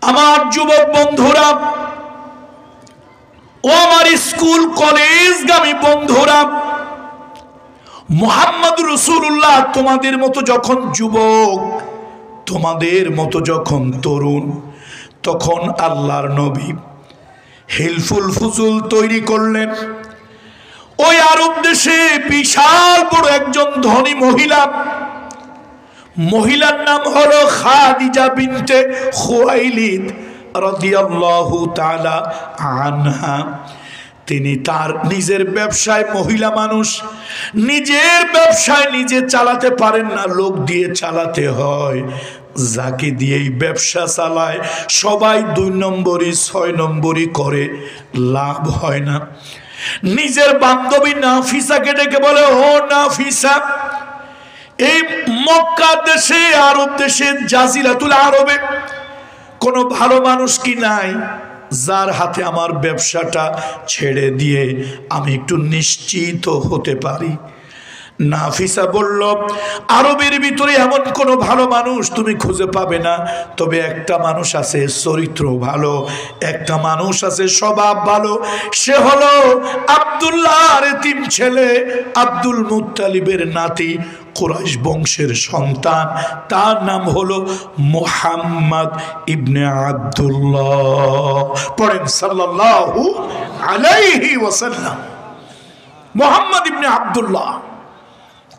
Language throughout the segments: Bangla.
আমার যুবক বন্ধুরা ও আমার স্কুল কলেজগামী বন্ধুরা, মুহাম্মদ রাসূলুল্লাহ তোমাদের মতো যখন যুবক, তোমাদের মতো যখন তরুণ, তখন আল্লাহর নবী হিলফুল ফুজুল তৈরি করলেন। ওই আরব দেশে বিশাল বড় একজন ধনী মহিলার নাম হলো খাদিজা বিনতে খুয়াইলিদ রাদিয়াল্লাহু তাআলা আনহা। তিনি তার নিজের ব্যবসায়, মহিলা মানুষ নিজের ব্যবসায় নিজে চালাতে পারেন না, লোক দিয়ে চালাতে হয়। যাকে দিয়েই ব্যবসা চালায় সবাই 2 নম্বরই 6 নম্বরই করে, লাভ হয় না। নিজের বান্ধবী নাফিসাকে ডেকে বলে, ও নাফিসা, এই মক্কা দেশে, আরব দেশে, জাজিরাতুল আরবে কোনো ভালো মানুষ কি নাই যার হাতে আমার ব্যবসাটা ছেড়ে দিয়ে আমি একটু নিশ্চিত হতে পারি? নাফিসা বলল, আরবের ভিতরে এমন কোনো ভালো মানুষ তুমি খুঁজে পাবে না, তবে একটা মানুষ আছে চরিত্র ভালো, একটা মানুষ আছে স্বভাব ভালো, সে হলো আব্দুল্লাহর এতিম ছেলে, আব্দুল মুত্তালিবের নাতি, কুরাইশ বংশের সন্তান, তার নাম হলো মুহাম্মদ ইবনে আব্দুল্লাহ। পড়েন সাল্লাল্লাহু আলাইহি ওয়াসাল্লাম। মুহাম্মদ ইবনে আব্দুল্লাহ।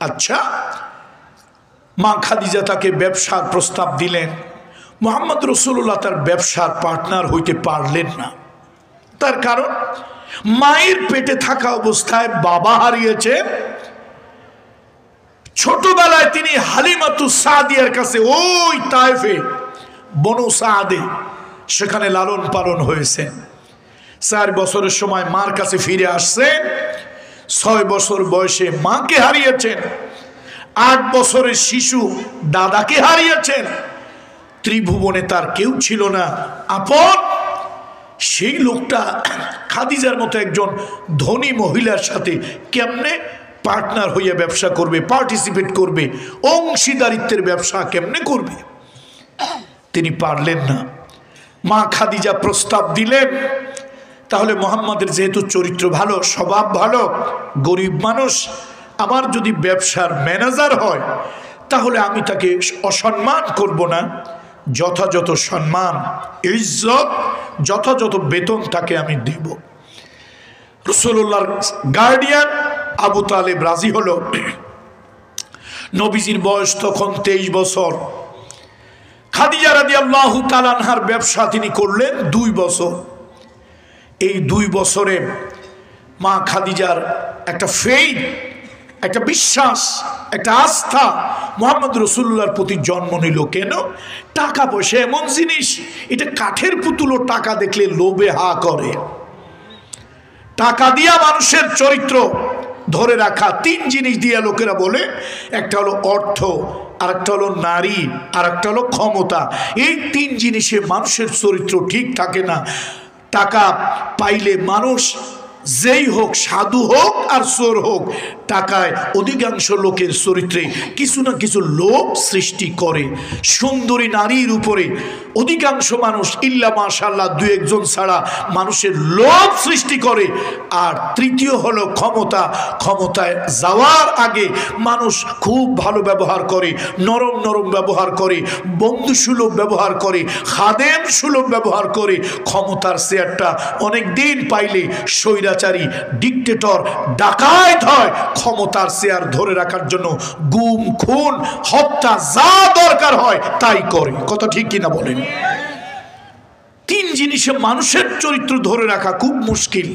আচ্ছা, মা খাদিজা তাকে ব্যবসার প্রস্তাব দিলেন। মুহাম্মদ রাসূলুল্লাহ তার ব্যবসার পার্টনার হইতে পারলেন না। তার কারণ, মায়ের পেটে থাকা অবস্থায় বাবা হারিয়েছে। ছোটবেলায় তিনি হালিমাতুস সাদিয়ার কাছে, ওই তায়েফে বনু সাদে, সেখানে লালন পালন হয়েছে। 4 বছরের সময় মার কাছে ফিরে আসছেন। 6 বছর বয়সে মাকে হারিয়েছেন। 8 বছরের শিশু দাদাকে হারিয়েছেন। ত্রিভুবনে তার কেউ ছিল না আপন। সেই লোকটা খাদিজার মতো একজন ধনী মহিলার সাথে কেমনে পার্টনার হইয়া ব্যবসা করবে, পার্টিসিপেট করবে, অংশীদারিত্বের ব্যবসা কেমনে করবে? তিনি পারলেন না। মা খাদিজা প্রস্তাব দিলেন, তাহলে মুহাম্মাদের যেহেতু চরিত্র ভালো, স্বভাব ভালো, গরিব মানুষ, আমার যদি ব্যবসার ম্যানেজার হয় তাহলে আমি তাকে অসম্মান করব না, যথাযথ সম্মান, ইজ্জত, যথাযথ বেতন তাকে আমি দেব। রাসূলুল্লাহর গার্ডিয়ান আবু তালেব রাজি হলো। নবীজির বয়স তখন 23 বছর। খাদিজা রাদিয়াল্লাহু তাআলা আনহার ব্যবসা তিনি করলেন 2 বছর। এই 2 বছরে মা খাদিজার একটা ফেইথ, একটা বিশ্বাস, একটা আস্থা মুহাম্মদ রাসূলুল্লাহর প্রতি জন্ম নিল। কেন? টাকা পয়সা এমন জিনিস, এটা কাঠের পুতুলও টাকা দেখলে লোভে হা করে। টাকা দিয়া মানুষের চরিত্র ধরে রাখা 3 জিনিস দিয়ে লোকেরা বলে, একটা হলো অর্থ, আরেকটা হলো নারী, আরেকটা হলো ক্ষমতা। এই 3 জিনিসে মানুষের চরিত্র ঠিক থাকে না। টাকা পাইলে মানুষ যেই হোক, সাধু হোক আর চোর হোক, টাকায় অধিকাংশ লোকের চরিত্রে কিছু না কিছু লোভ সৃষ্টি করে। সুন্দরী নারীর উপরে অধিকাংশ মানুষ, ইল্লা মাশাআল্লাহ 2-1 জন ছাড়া, মানুষের লোভ সৃষ্টি করে। আর তৃতীয় হলো ক্ষমতা। ক্ষমতায় যাওয়ার আগে মানুষ খুব ভালো ব্যবহার করে, নরম নরম ব্যবহার করে, বন্ধুসুলভ ব্যবহার করে, খাদেম সুলভ ব্যবহার করে। ক্ষমতার চেয়ারটা অনেক দিন পাইলে স্বৈরাচারী, ডিক্টেটর, ডাকাত হয়। ক্ষমতার চেয়ার ধরে রাখার জন্য গুম, খুন, হত্যা যা দরকার হয় তাই করে। কথা ঠিক কিনা বলেন? 3 জিনিসে মানুষের চরিত্র ধরে রাখা খুব মুশকিল।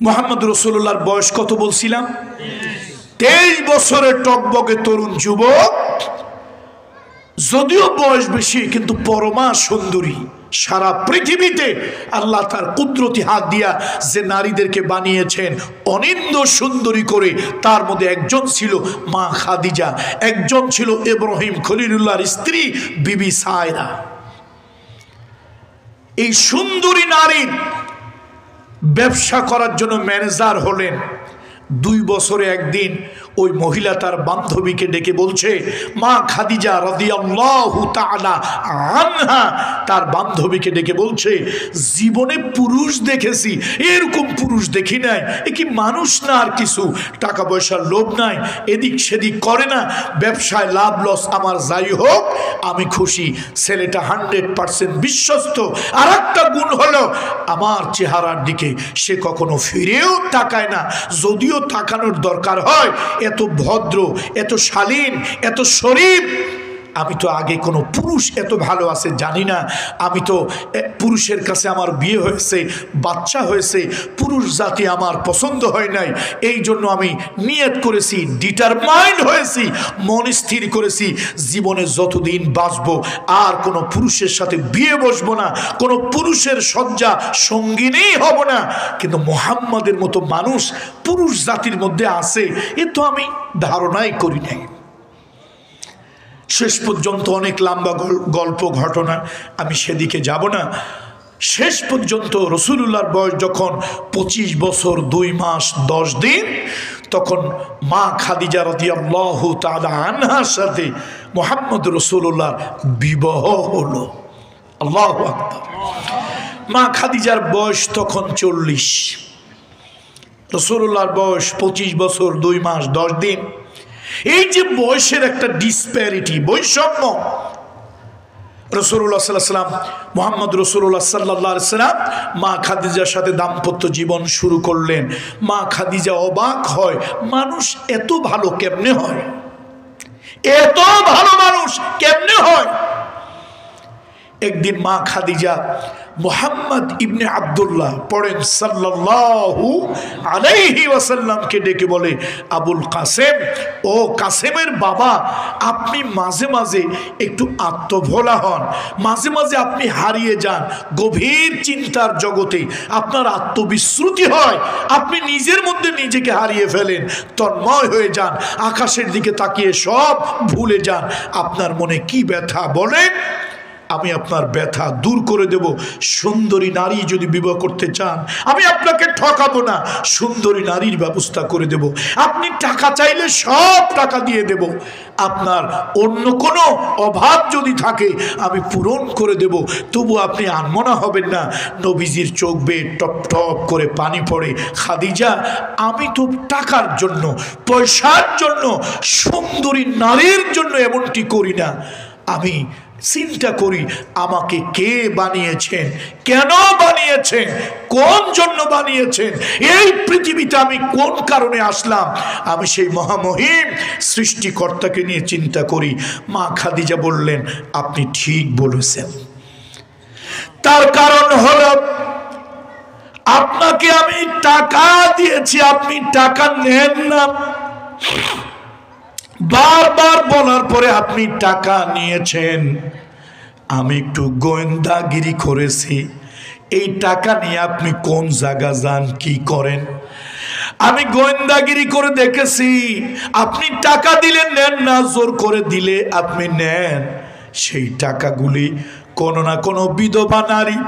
মুহাম্মদ রাসূলুল্লাহর বয়স কত বলছিলাম? 23 বছরের টকবকে তরুণ যুবক। যদিও বয়স বেশি, কিন্তু পরমা সুন্দরী। সারা পৃথিবীতে আল্লাহ তার কুদরতি হাত দিয়া যে নারীদেরকে বানিয়েছেন অনিন্দ সুন্দরী করে, তার মধ্যে একজন ছিল মা খাদিজা, একজন ছিল ইব্রাহিম খলিলুল্লাহর স্ত্রী বিবি সায়রা। এই সুন্দরী নারীর ব্যবসা করার জন্য ম্যানেজার হলেন। 2 বছরে একদিন ওই মহিলা তার বান্ধবীকে ডেকে বলছে, মা খাদিজা রাদিয়াল্লাহু তাআলা আনহা তার বান্ধবীকে ডেকে বলছে, জীবনে পুরুষ দেখেছি, এরকম পুরুষ দেখি নাই। এ কি মানুষ না আর কিছু, টাকা পয়সার লোভ নাই, এদিক সেদিক করে না, ব্যবসায় লাভ লস আমার যাই হোক আমি খুশি, ছেলেটা 100% বিশ্বস্ত। আর একটা গুণ হলো আমার চেহারার দিকে সে কখনো ফিরেও তাকায় না, যদিও তাকানোর দরকার হয়। এত ভদ্র, এত শালীন, এত শরীফ। আমি তো আগে কোনো পুরুষ এত ভালো আছে জানি না। আমি তো পুরুষের কাছে আমার বিয়ে হয়েছে, বাচ্চা হয়েছে, পুরুষ জাতি আমার পছন্দ হয় নাই। এই জন্য আমি নিয়ত করেছি, ডিটারমাইন্ড হয়েছি, মন স্থির করেছি, জীবনে যতদিন বাঁচবো আর কোনো পুরুষের সাথে বিয়ে বসবো না, কোনো পুরুষের শয্যা সঙ্গিনী হব না। কিন্তু মুহাম্মাদের মতো মানুষ পুরুষ জাতির মধ্যে আছে এ তো আমি ধারণাই করি নাই। শেষ পর্যন্ত অনেক লম্বা গল্প ঘটনা, আমি সেদিকে যাব না। শেষ পর্যন্ত রাসূলুল্লাহর বয়স যখন 25 বছর 2 মাস 10 দিন, তখন মা খাদিজা রাদিয়াল্লাহু তাআলা আনহার সাথে মুহাম্মদ রাসূলুল্লাহর বিবাহ হলো। আল্লাহু আকবার। মা খাদিজার বয়স তখন 40, রাসূলুল্লাহর বয়স 25 বছর 2 মাস 10 দিন। এই যে বয়সের একটা ডিসপ্যারিটি, বৈষম্য, রাসূলুল্লাহ সাল্লাল্লাহু আলাইহি ওয়াসাল্লাম, মুহাম্মদ রাসূলুল্লাহ সাল্লাল্লাহু আলাইহি ওয়াসাল্লাম মা খাদিজার সাথে দাম্পত্য জীবন শুরু করলেন। মা খাদিজা অবাক হয়, মানুষ এত ভালো কেমনে হয়, এত ভালো মানুষ কেমনে হয়। একদিন মা খাদিজা মুহাম্মদ ইবনে আব্দুল্লাহ পড়েন সাল্লাল্লাহু আলাইহি ওয়াসাল্লামকে ডেকে বলে, আবুল কাসেম, ও কাসেমের বাবা, আপনি মাঝে মাঝে একটু আত্মভোলা হন, মাঝে মাঝে আপনি হারিয়ে যান গভীর চিন্তার জগতে, আপনার আত্মবিশ্রুতি হয়, আপনি নিজের মধ্যে নিজেকে হারিয়ে ফেলেন, তন্ময় হয়ে যান, আকাশের দিকে তাকিয়ে সব ভুলে যান। আপনার মনে কি ব্যথা বলেন, আমি আপনার ব্যথা দূর করে দেব। সুন্দরী নারী যদি বিবাহ করতে চান আমি আপনাকে ঠকাবো না, সুন্দরী নারীর ব্যবস্থা করে দেব। আপনি টাকা চাইলে সব টাকা দিয়ে দেব, আপনার অন্য কোনো অভাব যদি থাকে আমি পূরণ করে দেব, তবু আপনি আনমনা হবেন না। নবীজির চোখ বেয়ে টপ টপ করে পানি পড়ে। খাদিজা, আমি তো টাকার জন্য, পয়সার জন্য, সুন্দরী নারীর জন্য এমনটি করি না। আমি চিন্তা করি আমাকে কে বানিয়েছেন, কেন বানিয়েছেন, কোন জন্য বানিয়েছেন, এই পৃথিবীতে আমি কোন কারণে আসলাম, আমি সেই মহামহিম সৃষ্টিকর্তাকে নিয়ে চিন্তা করি। মা খাদিজা বললেন, আপনি ঠিক বলেছেন। তার কারণ হলো আপনাকে আমি টাকা দিয়েছি, আপনি টাকা নেন না। বারবার বলার পরে আপনি টাকা নিয়েছেন। আমি একটু গোয়েন্দাগিরি করেছি, এই টাকা নিয়ে আপনি কোন জায়গা যান, কি করেন, আমি গোয়েন্দাগিরি করে দেখেছি। আপনি টাকা দিলে নেন না, জোর করে দিলে আপনি নেন। সেই টাকাগুলি কোনো না কোনো বিধবা নারী,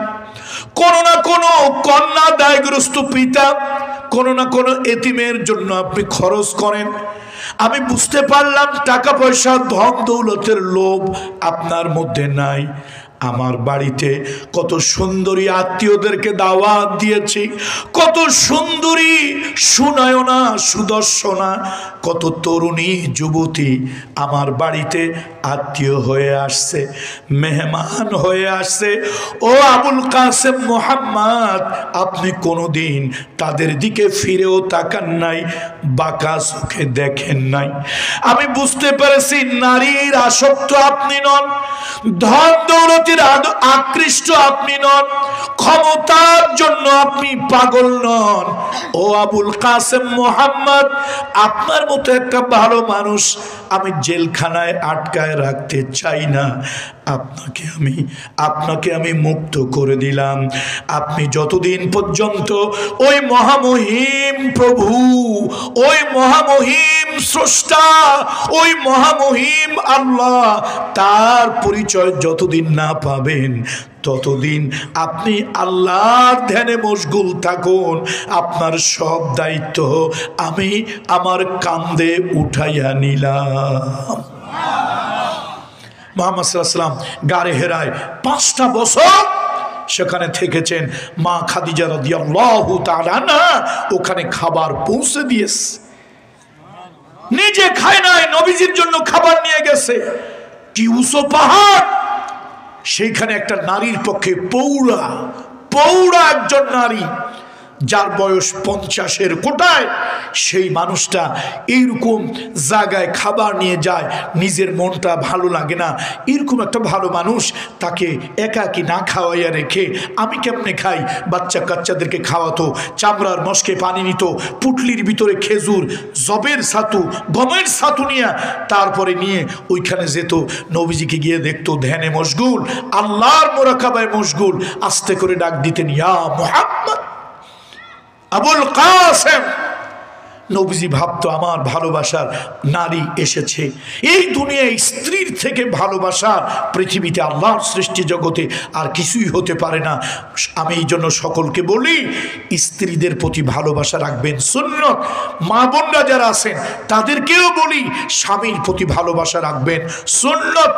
কোনো না কোনো কন্যা দায়গ্রস্ত পিতা, কোনো না কোনো এতিমের জন্য আপনি খরচ করেন। আমি বুঝতে পারলাম টাকা পয়সা ধন দৌলতের লোভ আপনার মধ্যে নাই। আমার বাড়িতে কত সুন্দরী আত্মীয়দেরকে দাওয়াত দিয়েছি, কত সুন্দরী সুনয়না সুদর্শনা, কত তরুণী যুবতী আমার বাড়িতে আত্মীয় হয়ে আসছে, মেহমান হয়ে আসছে। ও আবুল কাসেম মুহাম্মদ, আপনি কোনোদিন তাদের দিকে ফিরেও তাকান নাই, বাঁকা চোখে দেখেন নাই। আমি বুঝতে পেরেছি নারীর আসক্ত আপনি নন, ধন দৌলতের আকৃষ্ট আপনি নন, ক্ষমতার জন্য আপনি পাগল নন। ও আবুল কাসেম মুহাম্মদ, আপনার মতো একটা ভালো মানুষ আমি জেলখানায় আটকায় রাখতে চাই না। আপনাকে আমি মুক্ত করে দিলাম। আপনি যতদিন পর্যন্ত ওই মহামহিম প্রভু, ওই মহামহিম স্রষ্টা, ওই মহামহিম আল্লাহ, তার পরিচয় যতদিন না পাবেন ততদিন আপনি আল্লাহর ধ্যানে মশগুল থাকুন। আপনার সব দায়িত্ব আমি আমার কাঁধে উঠাইয়া নিলাম। মুহাম্মদ সাল্লাল্লাহু আলাইহি ওয়াসাল্লাম গারে হেরায় 5টা বছর সেখানে থেকেছেন। মা খাদিজা রাদিয়াল্লাহু তাআলা আনহা ওখানে খাবার পৌঁছে দিয়েছে, নিজে খায় নাই, নবীজির জন্য খাবার নিয়ে গেছে। কি উঁচু পাহাড়, সেইখানে একটা নারীর পক্ষে পৌরা একজন নারী, যার বয়স 50-এর কোটায়, সেই মানুষটা এইরকম জায়গায় খাবার নিয়ে যায়, নিজের মনটা ভালো লাগে না, এরকম একটা ভালো মানুষ তাকে একাকি না খাওয়াইয়া রেখে আমি কেমনে খাই? বাচ্চা কাচ্চাদেরকে খাওয়াতো, চামড়ার মশকে পানি নিত, পুটলির ভিতরে খেজুর, জবের ছাতু, গমের ছাতু নিয়ে তারপরে নিয়ে ওইখানে যেত। নবীজিকে গিয়ে দেখতো ধ্যানে মশগুল, আল্লাহর মোরাকাবায় মশগুল, আস্তে করে ডাক দিতেন, ইয়া মুহাম্মদ, আবুল কাসেম। নবীজি ভাবতো আমার ভালোবাসার নারী এসেছে। এই দুনিয়ায় স্ত্রীর থেকে ভালোবাসার পৃথিবীতে আল্লাহর সৃষ্টি জগতে আর কিছুই হতে পারে না। আমি এই জন্য সকলকে বলি, স্ত্রীদের প্রতি ভালোবাসা রাখবেন, সুন্নত। মা বোনরা যারা আছেন তাদেরকেও বলি, স্বামীর প্রতি ভালোবাসা রাখবেন, সুন্নত।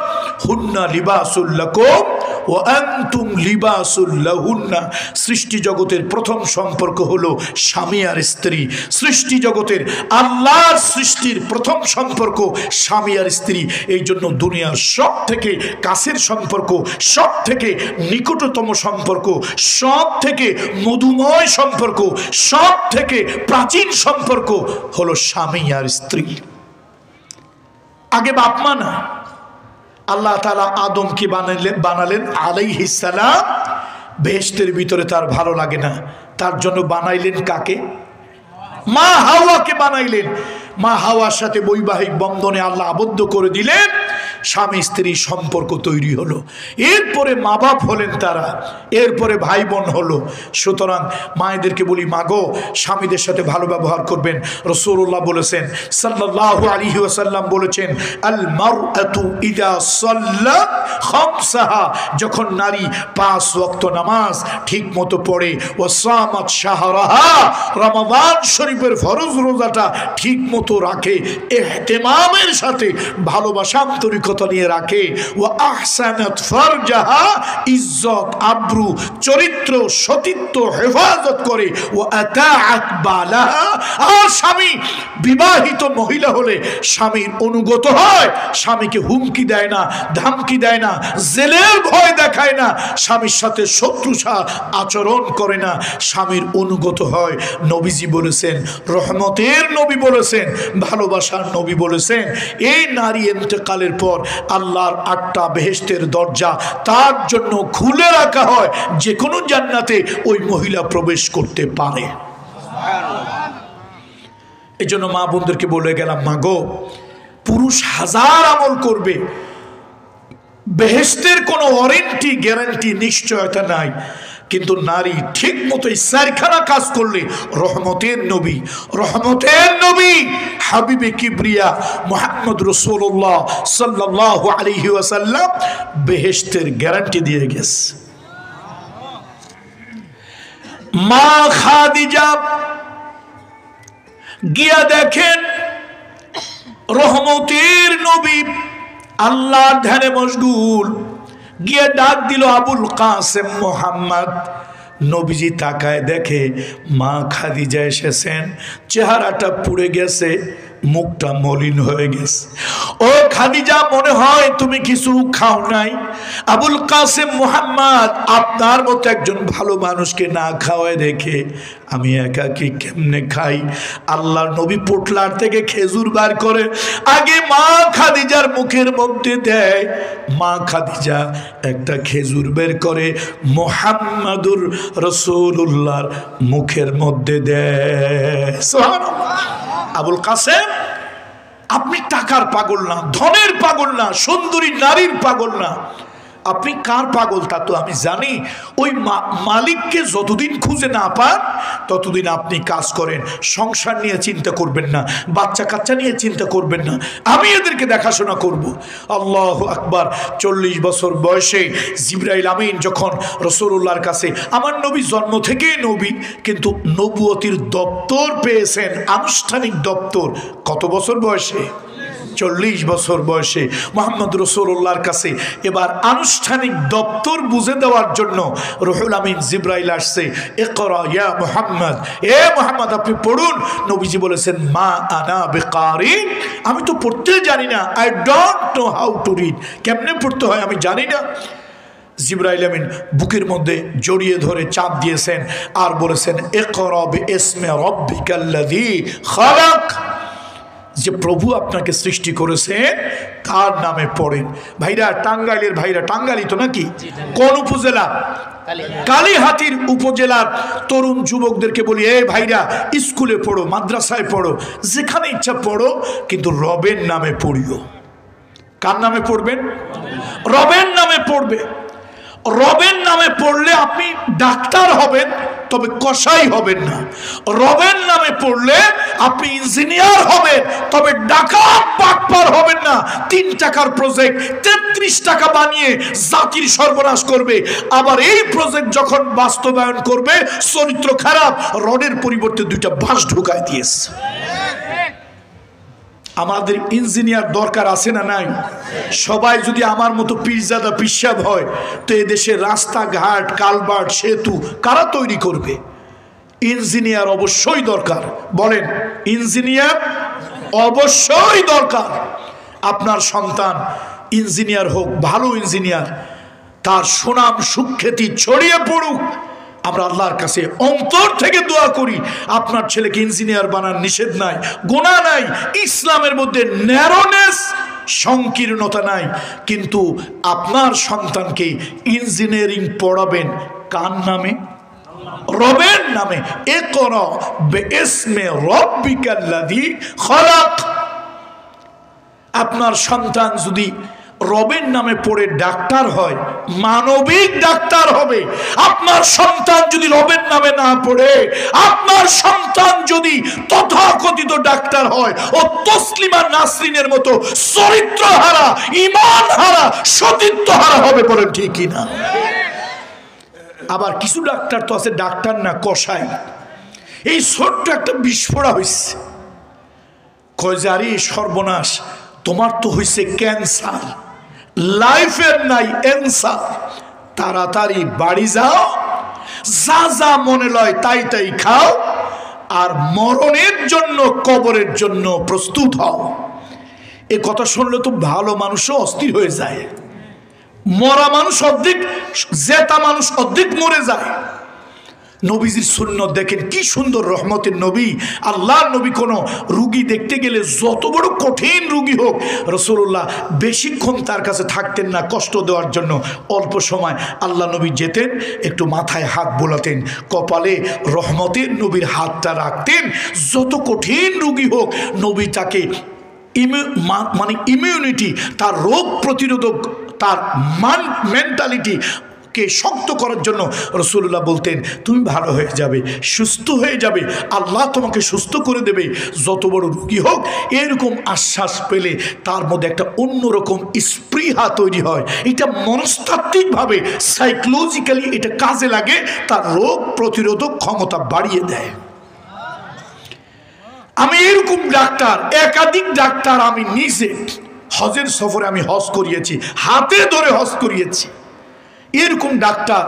হুন্না লিবাসুল লাকুম ওয়া আনতুম লিবাসুল লাহুন্না। সৃষ্টি জগতের প্রথম সম্পর্ক হলো স্বামী আর স্ত্রী। সৃষ্টি জগতের আল্লাহর সৃষ্টির প্রথম সম্পর্ক স্বামী আর স্ত্রী। এই জন্য দুনিয়ার সব থেকে কাছের সম্পর্ক, সব থেকে নিকটতম সম্পর্ক, সব থেকে মধুময় সম্পর্ক, সব থেকে প্রাচীন সম্পর্ক হলো স্বামী আর স্ত্রী। আগে বাপ মা না, আল্লাহ তাআলা আদমকে বানালেন আলাইহিস সালাম। বেহেশতের ভিতরে তার ভালো লাগে না, তার জন্য বানাইলেন কাকে? মা হাওয়াকে বানাইলেন। মা হাওয়ার সাথে বৈবাহিক বন্ধনে আল্লাহ আবদ্ধ করে দিলেন, স্বামী স্ত্রী সম্পর্ক তৈরি হলো। এরপরে মা বাপ হলেন তারা, এরপরে ভাই বোন হলো। সুতরাং মায়েদেরকে বলি, মাগো স্বামীদের সাথে ভালো ব্যবহার করবেন। রাসূলুল্লাহ বলেছেন, সাল্লাল্লাহু আলাইহি ওয়াসাল্লাম বলেছেন, আল মারআতু ইযা সাল্লাত খামসাহা, যখন নারী 5 ওয়াক্ত নামাজ ঠিক মতো পড়ে, ওয়া সামাত শাহরাহা, রমাদান শরীফের ফরজ রোজাটা ঠিক মতো রাখে, ইহতিমামের সাথে ভালোবাসা আন্তরিকতা নিয়ে রাখে, ওয়া আহসানাত ফারজাহা, ইজ্জত আব্রু চরিত্র সতীত্ব হেফাজত করে, ওয়া আতাআত বালাহা, আর স্বামী বিবাহিত মহিলা হলে স্বামীর অনুগত হয়, স্বামীকে হুমকি দেয় না, ধামকি দেয় না, জেলের ভয় দেখায় না, স্বামীর সাথে শত্রুষা আচরণ করে না, স্বামীর অনুগত হয়। নবীজি বলেছেন, রহমতের নবী বলেছেন, ভালোবাসার নবী বলেছেন, এই নারী ইন্তেকালের পর আল্লাহর 8টা বেহেশতের দরজা তার জন্য খুলে রাখা হয়, যে কোনো জান্নাতে ওই মহিলা প্রবেশ করতে পারে। এই জন্য মা বোনদেরকে বলে গেলাম, মা গো, পুরুষ 1000 আমল করবে, বেহেশতের কোনো ওয়ারেন্টি গ্যারান্টি নিশ্চয়তা নাই, কিন্তু নারী ঠিক মতো 4খানা কাজ করলে রহমতের নবী হাবিবে কিবরিয়া মুহাম্মদ রাসূলুল্লাহ সাল্লাল্লাহু আলাইহি ওয়াসাল্লাম বেহেশতের গ্যারান্টি দিয়ে গেছে। মা খাদিজা গিয়া দেখেন রহমতের নবী আল্লাহর ধ্যানে মশগুল, গিয়ে ডাক দিল, আবুল কাসেম মোহাম্মদ। নবীজি তাকায় দেখে মা খাদিজা এসেছেন, চেহারাটা পুড়ে গেছে, মুখটা মলিন হয়ে গেছে। ও খাদিজা, মনে হয় তুমি কিছু খাও নাই। আবুল কাসেম মোহাম্মদ, আপনার মতো একজন ভালো মানুষকে না খাওয়ায় রেখে আমি একাকি কেমনে খাই? আল্লাহর নবী পোটলার থেকে খেজুর বার করে আগে মা খাদিজার মুখের মধ্যে দেয়। মা খাদিজা একটা খেজুর বের করে মুহাম্মাদুর রাসূলুল্লাহর মুখের মধ্যে দেয়। সুবহানাল্লাহ। আবুল কাসেম, আপনি টাকার পাগল না, ধনের পাগল না, সুন্দরী নারীর পাগল না, আপনি কার পাগল তা তো আমি জানি। ওই মালিককে যতদিন খুঁজে না পান ততদিন আপনি কাজ করেন, সংসার নিয়ে চিন্তা করবেন না, বাচ্চা কাচ্চা নিয়ে চিন্তা করবেন না, আমি এদেরকে দেখাশোনা করব। আল্লাহু আকবার। 40 বছর বয়সে জিবরাইল আমিন যখন রাসূলুল্লাহর কাছে, আমার নবী জন্ম থেকেই নবী, কিন্তু নবুয়তির দপ্তর পেয়েছেন, আনুষ্ঠানিক দপ্তর কত বছর বয়সে? 40 বছর বয়সে মুহাম্মদ রাসূলুল্লাহর কাছে এবার আনুষ্ঠানিক দপ্তর বুঝে দেওয়ার জন্য রুহুল আমিন জিবরাইল আসছে। ইকরা ইয়া মুহাম্মদ, এ মুহাম্মদ আপনি পড়ুন। নবীজি বলেছেন, মা আনা বিকারি, আমি তো পড়তে জানি না, I don't know how to read, কেমনে পড়তে হয় আমি জানি না। জিবরাইল আমিন বুকের মধ্যে জড়িয়ে ধরে চাপ দিয়েছেন আর বলেছেন, ইকরা বিইসমি রাব্বিকাল্লাযী খালাক, যে প্রভু আপনাকে সৃষ্টি করেছেন তার নামে পড়েন। ভাইরা, টাঙ্গাইলের ভাইরা, টাঙ্গাইলই তো নাকি? কোন উপজেলা? কালীহাতির উপজেলার তরুণ যুবকদেরকে বলি, এ ভাইরা, স্কুলে পড়ো, মাদ্রাসায় পড়ো, যেখানে ইচ্ছা পড়ো, কিন্তু রবের নামে পড়িও। কার নামে পড়বেন? রবের নামে পড়বে। রবের নামে পড়লে আপনি ডাক্তার হবেন, তবে কসাই হবেন না। রবের নামে পড়লে আপনি ইঞ্জিনিয়ার হবেন, তবে ডাকাত বাটপার হবেন না। 3 টাকার প্রজেক্ট 33 টাকা বানিয়ে জাতির সর্বনাশ করবে। আবার এই প্রজেক্ট যখন বাস্তবায়ন করবে, চরিত্র খারাপ, রডের পরিবর্তে 2টা বাঁশ ঢুকায় দিয়েছে। আমাদের ইঞ্জিনিয়ার দরকার আছে না নাই? সবাই যদি আমার মতো পীরজাদা পিসাব হয়, তো এদেশে রাস্তাঘাট, কালভার্ট, সেতু কারা তৈরি করবে? ইঞ্জিনিয়ার অবশ্যই দরকার। বলেন, ইঞ্জিনিয়ার অবশ্যই দরকার। আপনার সন্তান ইঞ্জিনিয়ার হোক, ভালো ইঞ্জিনিয়ার, তার সুনাম সুখ্যাতি ছড়িয়ে পড়ুক। আমরা আল্লাহর কাছে অন্তর থেকে দোয়া করি, আপনার ছেলেকে ইঞ্জিনিয়ার বানান, নিষেধ নাই, গুনাহ নাই, ইসলামের মধ্যে ন্যারোনেস, সংকীর্ণতা নাই, কিন্তু আপনার সন্তানকে ইঞ্জিনিয়ারিং পড়াবেন কার নামে? রবের নামে। ইকরা বিইসমি রাব্বিকাল্লাযী খালাক। আপনার সন্তান যদি রবের নামে পড়ে ডাক্তার হয়, মানবিক ডাক্তার হবে। আপনার সন্তান যদি রবের নামে না পড়ে, আপনার সন্তান যদি তথাকথিত ডাক্তার হয়, ও তসলিমা নাসরিনের মতো চরিত্রহারা, ঈমানহারা, সতীত্বহারা হবে। বলেন ঠিক কিনা? আবার কিছু ডাক্তার তো আছে, ডাক্তার না, কসাই। এই ছোট্ট একটা বিস্ফোরা হয়েছে, কয় যে আরে সর্বনাশ, তোমার তো হয়েছে ক্যান্সার, লাইফের নাই অ্যান্সার, তাড়াতাড়ি বাড়ি যাও, যা যা মনে লয় তাই তাই খাও, আর মরণের জন্য, কবরের জন্য প্রস্তুত হও। এ কথা শুনলে তো ভালো মানুষও অস্থির হয়ে যায়। মরা মানুষ অর্ধেক, জেতা মানুষ অর্ধেক মরে যায়। নবীজির সুন্নত দেখেন কি সুন্দর, রহমতের নবী, আল্লাহর নবী। কোনো রুগী দেখতে গেলে যত বড় কঠিন রুগী হোক, রাসূলুল্লাহ বেশিক্ষণ তার কাছে থাকতেন না কষ্ট দেওয়ার জন্য। অল্প সময় আল্লাহ নবী যেতেন, একটু মাথায় হাত বোলাতেন, কপালে রহমতের নবীর হাতটা রাখতেন। যত কঠিন রুগী হোক, নবী তাকে মানে ইমিউনিটি, তার রোগ প্রতিরোধক, তার মেন্টালিটি কে শক্ত করার জন্য রাসূলুল্লাহ বলতেন, তুমি ভালো হয়ে যাবে, সুস্থ হয়ে যাবে, আল্লাহ তোমাকে সুস্থ করে দেবে, যত বড় রোগী হোক। এরকম আশ্বাস পেলে তার মধ্যে একটা অন্যরকম স্পৃহা তৈরি হয়। এটা মনস্তাত্ত্বিকভাবে, সাইকোলজিক্যালি এটা কাজে লাগে, তার রোগ প্রতিরোধক ক্ষমতা বাড়িয়ে দেয়। আমি এরকম ডাক্তার, একাধিক ডাক্তার আমি নিজে হজের সফরে আমি হজ করিয়েছি, হাতে ধরে হজ করিয়েছি। এরকম ডাক্তার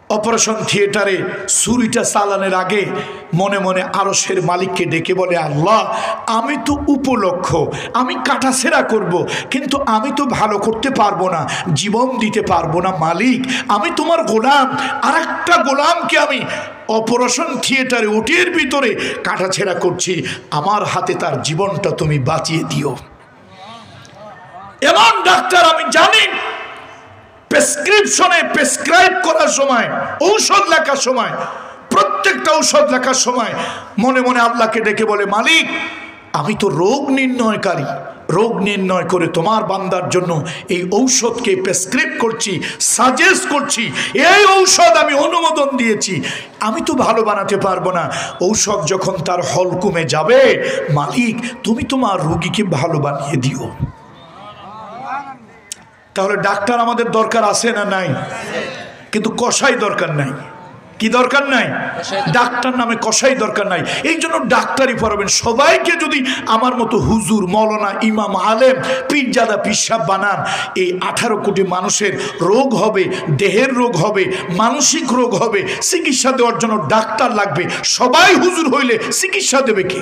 অপারেশন থিয়েটারে ছুরিটা চালানোর আগে মনে মনে আরশের মালিককে ডেকে বলে, আল্লাহ, আমি তো উপলক্ষ, আমি কাটাছেঁড়া করব, কিন্তু আমি তো ভালো করতে পারবো না, জীবন দিতে পারবো না। মালিক, আমি তোমার গোলাম, আর একটা গোলামকে আমি অপারেশন থিয়েটারে ওটির ভিতরে কাটাছেঁড়া করছি, আমার হাতে তার জীবনটা তুমি বাঁচিয়ে দিও। এমন ডাক্তার আমি জানি, প্রেসক্রিপশনে প্রেসক্রাইব করার সময়, ঔষধ লেখার সময়, প্রত্যেকটা ঔষধ লেখার সময় মনে মনে আল্লাহকে ডেকে বলে, মালিক, আমি তো রোগ নির্ণয়কারী, রোগ নির্ণয় করে তোমার বান্দার জন্য এই ঔষধকে প্রেসক্রাইব করছি, সাজেস্ট করছি, এই ঔষধ আমি অনুমোদন দিয়েছি। আমি তো ভালো বানাতে পারবো না। ঔষধ যখন তার হলকুমে যাবে, মালিক তুমি তোমার রোগীকে ভালো বানিয়ে দিও। তাহলে ডাক্তার আমাদের দরকার আছে না নাই? কিন্তু কসাই দরকার নাই। কি দরকার নাই? ডাক্তার নামে কসাই দরকার নাই। এই জন্য ডাক্তারই পড়াবেন। সবাইকে যদি আমার মতো হুজুর, মৌলানা, ইমাম, আলেম, পীরজাদা, পিসাব বানান, এই 18 কোটি মানুষের রোগ হবে, দেহের রোগ হবে, মানসিক রোগ হবে, চিকিৎসা দেওয়ার জন্য ডাক্তার লাগবে। সবাই হুজুর হইলে চিকিৎসা দেবে কে?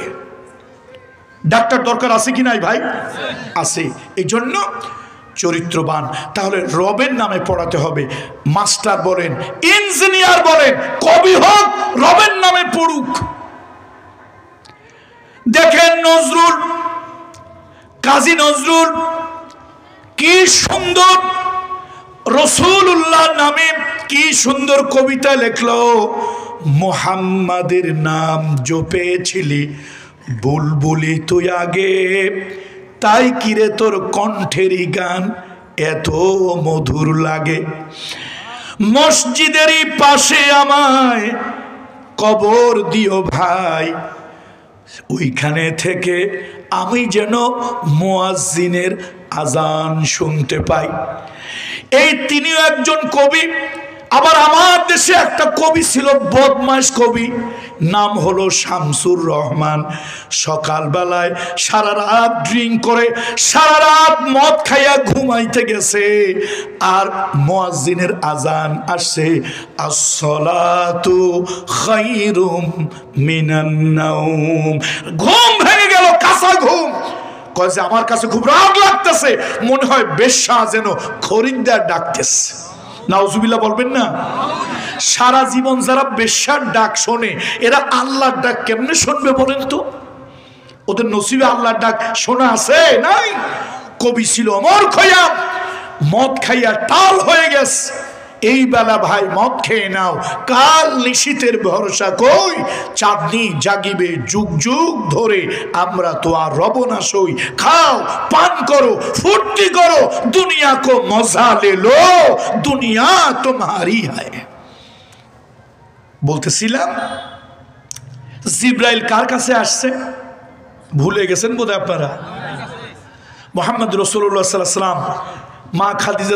ডাক্তার দরকার আছে কি নাই ভাই? আছে। এই জন্য চরিত্রবান। তাহলে রবের নামে পড়াতে হবে। মাস্টার বলেন, ইঞ্জিনিয়ার বলেন, কবি হোক, রবের নামে পড়ুক। দেখেন নজরুল, কাজী নজরুল কি সুন্দর রাসূলুল্লাহ নামে কি সুন্দর কবিতা লিখলো। মুহাম্মাদের নাম জপেছিলি বুলবুলি তুই আগে, তাই কিরে তোর কণ্ঠেরই গান এত মধুর লাগে। মসজিদেরই পাশে আমায় কবর দিও ভাই, ওইখানে থেকে আমি যেন মুয়াজ্জিনের আজান শুনতে পাই। এই তিনিও একজন কবি। আবার আমার দেশে একটা কবি ছিল, বদমাশ কবি, নাম হলো শামসুর রহমান। সকালবেলায় সারা রাত ড্রিঙ্ক করে, সারা রাত মদ খাইয়া ঘুমাইতে গেছে, আর মুয়াজ্জিনের আজান আসছে, আসসালাতু খায়রুম মিনান নাওম। ঘুম ভেঙে গেল, কাঁচা ঘুম। কয় যে আমার কাছে খুব রাগ লাগতেছে, মনে হয় বেশ্যা যেন খরিদ্দার ডাকতেছে। নাউজুবিল্লাহ বলবেন না? সারা জীবন যারা বেশ্যার ডাক শোনে, এরা আল্লাহর ডাক কেমনে শুনবে বলেন তো? ওদের নসিবে আল্লাহর ডাক শোনা আছে? নাই। কবি ছিল অমর খৈয়াম, মদ খাইয়া টাল হয়ে গেছে। এই বেলা ভাই মদ খেয়ে নাও, কাল নিশীতের ভরসা কই, চাঁদনি জাগিবে যুগ যুগ ধরে, আমরা তো আর রব না সই। খাও, পান করো, ফুর্তি করো, দুনিয়া কো মজা লে লো, দুনিয়া তোমারি হয়। বলতেছিলাম জিব্রাইল কার কাছে আসছে ভুলে গেছেন বোধহয় আপনারা। মুহাম্মদ রাসূলুল্লাহ সাল্লাল্লাহু আলাইহি ওয়াসাল্লাম মা খাদিজা